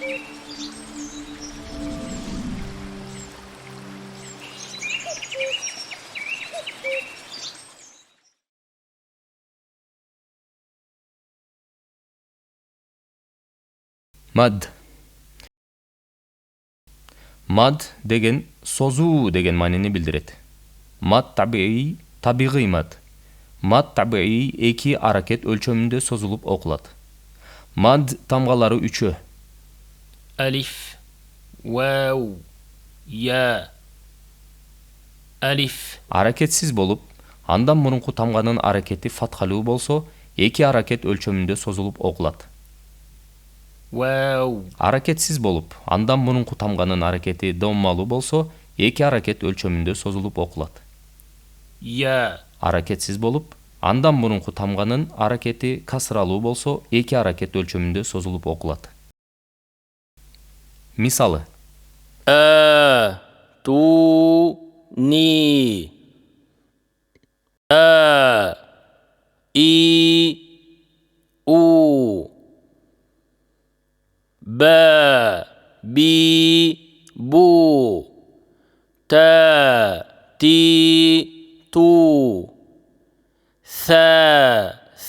Mad. Mad деген sozuu деген маанини билдирет. Mad табигый mad. Mad табигый эки аракет өлчөмүндө созулуп окулат. Mad тамгалары үчөө. ألف واو يا ألف Аракетсиз болуп, андан мурунку тамганын аракети фатхалуу болсо, эки аракет өлчөмүндө созулуп окулат. واو Аракетсиз болуп, андан мурунку тамганын аракети доммалуу болсо, эки аракет өлчөмүндө созулуп окулат. يا Аракетсиз болуп, андан мурунку тамганын аракети касралуу болсо, эки аракет өлчөмүндө созулуп окулат. Мисалы: آتوني إي أو بي بو تي تو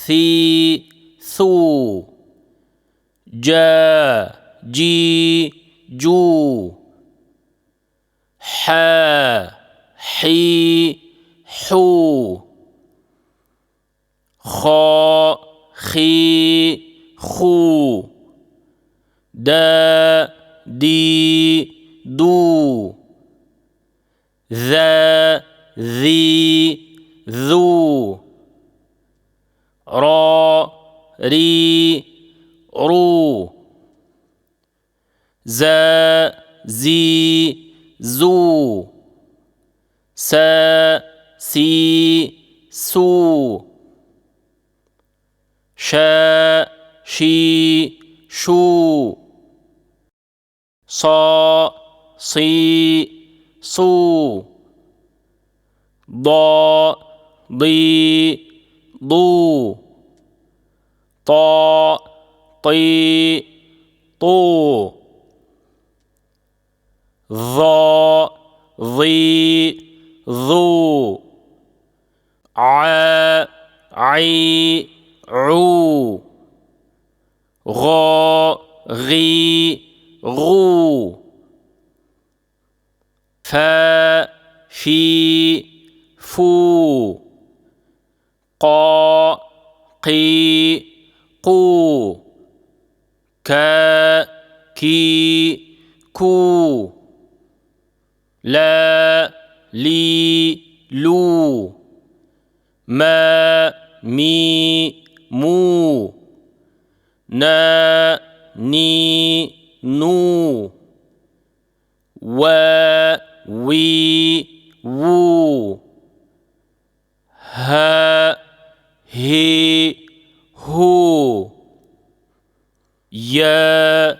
ثي ثو جي جو حي حو خي خو دي دو ذي ذو ري رو زي زو سي سو شي شو صي صو ضي ضو طي طو ظي ذو عي عو غي غو في فو قي قو كي كو لي لو مي مو ني نو وي وو هي هو يي